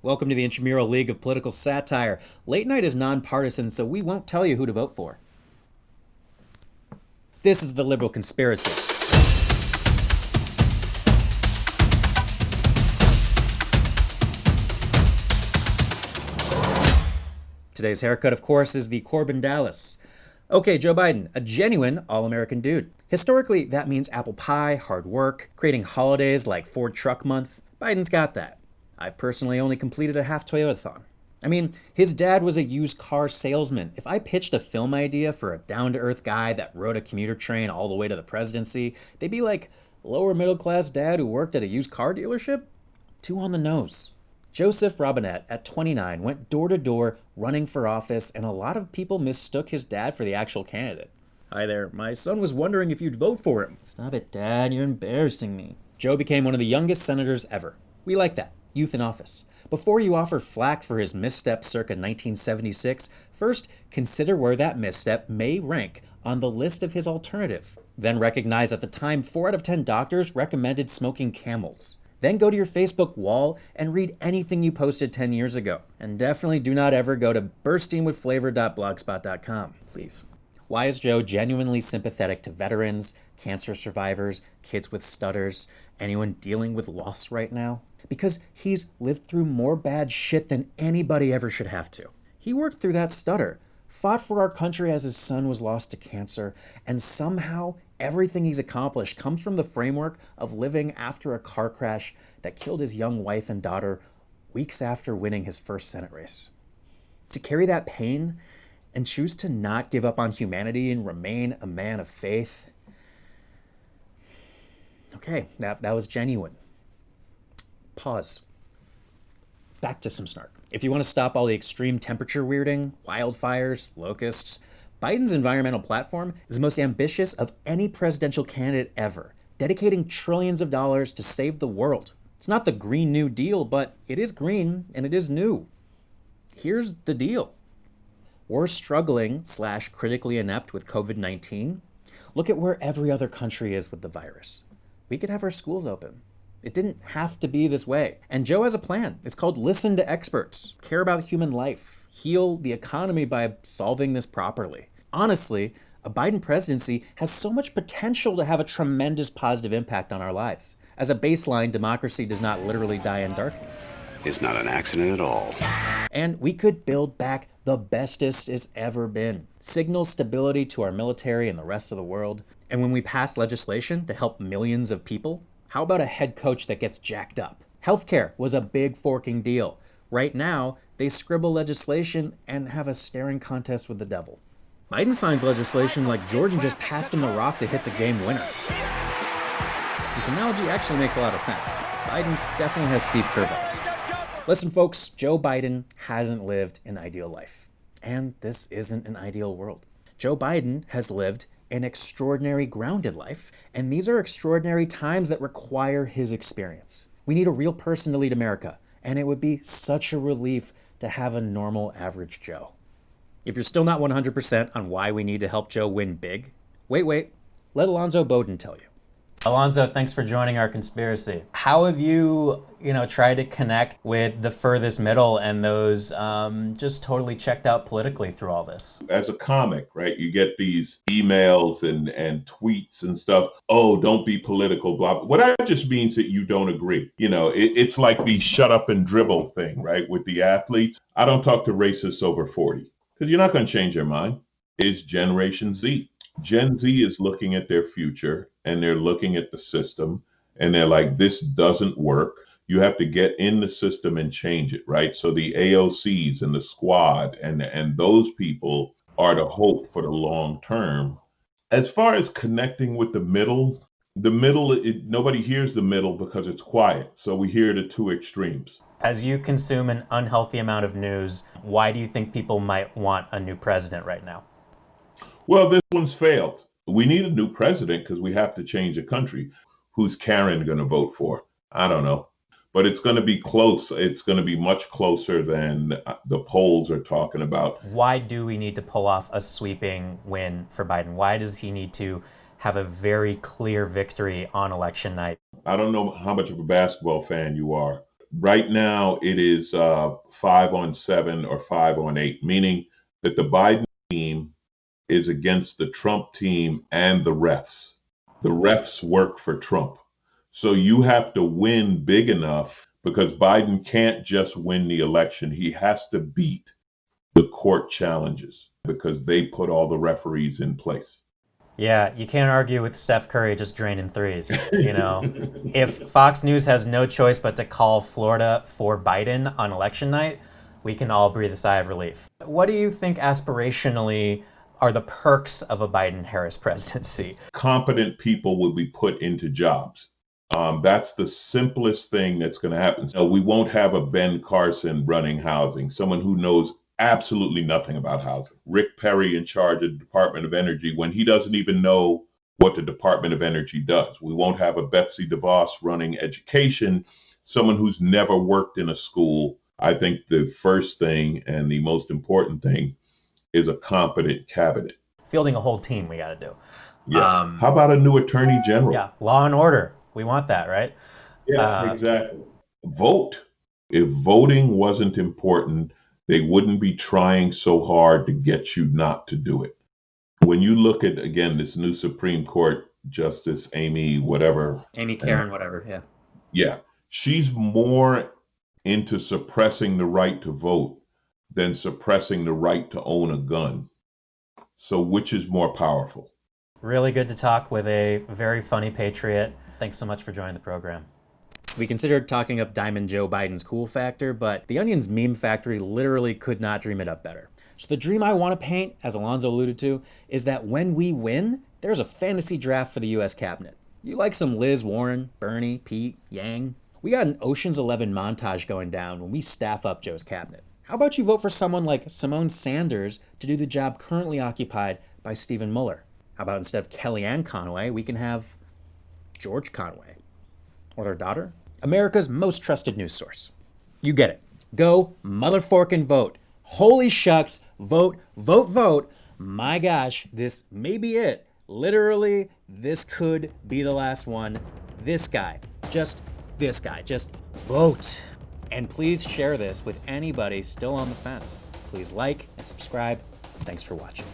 Welcome to the Intramural League of Political Satire. Late night is nonpartisan, so we won't tell you who to vote for. This is the Liberal Conspiracy. Today's haircut, of course, is the Corbin Dallas. Okay, Joe Biden, a genuine all-American dude. Historically, that means apple pie, hard work, creating holidays like Ford Truck Month. Biden's got that. I've personally only completed a half Toyotathon. I mean, his dad was a used car salesman. If I pitched a film idea for a down-to-earth guy that rode a commuter train all the way to the presidency, they'd be like, lower middle-class dad who worked at a used car dealership? Too on the nose. Joseph Robinette, at 29, went door-to-door running for office, and a lot of people mistook his dad for the actual candidate. Hi there, my son was wondering if you'd vote for him. Stop it, Dad, you're embarrassing me. Joe became one of the youngest senators ever. We like that. Youth in office. Before you offer flack for his misstep circa 1976, first consider where that misstep may rank on the list of his alternative. Then recognize at the time 4 out of 10 doctors recommended smoking Camels. Then go to your Facebook wall and read anything you posted 10 years ago. And definitely do not ever go to burstingwithflavor.blogspot.com, please. Why is Joe genuinely sympathetic to veterans, cancer survivors, kids with stutters, anyone dealing with loss right now? Because he's lived through more bad shit than anybody ever should have to. He worked through that stutter, fought for our country as his son was lost to cancer, and somehow everything he's accomplished comes from the framework of living after a car crash that killed his young wife and daughter weeks after winning his first Senate race. To carry that pain and choose to not give up on humanity and remain a man of faith. Okay, that was genuine. Pause. Back to some snark. If you want to stop all the extreme temperature weirding, wildfires, locusts, Biden's environmental platform is the most ambitious of any presidential candidate ever, dedicating trillions of dollars to save the world. It's not the Green New Deal, but it is green and it is new. Here's the deal. We're struggling / critically inept with COVID-19. Look at where every other country is with the virus. We could have our schools open. It didn't have to be this way. And Joe has a plan. It's called listen to experts, care about human life, heal the economy by solving this properly. Honestly, a Biden presidency has so much potential to have a tremendous positive impact on our lives. As a baseline, democracy does not literally die in darkness. It's not an accident at all. And we could build back the bestest it's ever been. Signal stability to our military and the rest of the world. And when we pass legislation to help millions of people, how about a head coach that gets jacked up? Healthcare was a big forking deal. Right now, they scribble legislation and have a staring contest with the devil. Biden signs legislation like Jordan just passed him the rock to hit the game winner. This analogy actually makes a lot of sense. Biden definitely has Steve Kerr vibes. Listen, folks, Joe Biden hasn't lived an ideal life. And this isn't an ideal world. Joe Biden has lived an extraordinary grounded life, and these are extraordinary times that require his experience. We need a real person to lead America, and it would be such a relief to have a normal average Joe. If you're still not 100% on why we need to help Joe win big, wait, let Alonzo Bodden tell you. Alonzo, thanks for joining our conspiracy. How have you, tried to connect with the furthest middle and those just totally checked out politically through all this? As a comic, right, you get these emails and tweets and stuff. Oh, don't be political, blah, blah. What that just means that you don't agree. It's like the shut up and dribble thing, right, with the athletes. I don't talk to racists over 40 because you're not going to change their mind. It's Generation Z. Gen Z is looking at their future and they're looking at the system and they're like, this doesn't work. You have to get in the system and change it, right? So the AOCs and the squad and those people are the hope for the long term. As far as connecting with the middle, nobody hears the middle because it's quiet. So we hear the two extremes. As you consume an unhealthy amount of news, why do you think people might want a new president right now? Well, this one's failed. We need a new president because we have to change the country. Who's Karen going to vote for? I don't know. But it's going to be close. It's going to be much closer than the polls are talking about. Why do we need to pull off a sweeping win for Biden? Why does he need to have a very clear victory on election night? I don't know how much of a basketball fan you are. Right now, it is 5-on-7 or 5-on-8, meaning that the Biden team is against the Trump team and the refs. The refs work for Trump. So you have to win big enough because Biden can't just win the election. He has to beat the court challenges because they put all the referees in place. Yeah, you can't argue with Steph Curry just draining threes. If Fox News has no choice but to call Florida for Biden on election night, we can all breathe a sigh of relief. What do you think aspirationally are the perks of a Biden-Harris presidency? Competent people will be put into jobs. That's the simplest thing that's going to happen. So we won't have a Ben Carson running housing, someone who knows absolutely nothing about housing. Rick Perry in charge of the Department of Energy when he doesn't even know what the Department of Energy does. We won't have a Betsy DeVos running education, someone who's never worked in a school. I think the first thing and the most important thing is a competent cabinet. Fielding a whole team we got to do. Yeah. How about a new attorney general? Yeah, law and order. We want that, right? Yeah, exactly. Vote. If voting wasn't important, they wouldn't be trying so hard to get you not to do it. When you look at, again, this new Supreme Court Justice Amy, whatever. Amy Karen, whatever, yeah. Yeah. She's more into suppressing the right to vote than suppressing the right to own a gun. So which is more powerful? Really good to talk with a very funny patriot. Thanks so much for joining the program. We considered talking up Diamond Joe Biden's cool factor, but the Onion's meme factory literally could not dream it up better. So the dream I want to paint, as Alonzo alluded to, is that when we win, there's a fantasy draft for the U.S. cabinet. You like some Liz Warren, Bernie, Pete, Yang? We got an Ocean's 11 montage going down when we staff up Joe's cabinet. How about you vote for someone like Simone Sanders to do the job currently occupied by Stephen Mueller? How about instead of Kellyanne Conway, we can have George Conway? Or their daughter? America's most trusted news source. You get it. Go motherforkin' vote. Holy shucks. Vote, vote, vote. My gosh, this may be it. Literally, this could be the last one. This guy. Just this guy. Just vote. And please share this with anybody still on the fence. Please like and subscribe. Thanks for watching.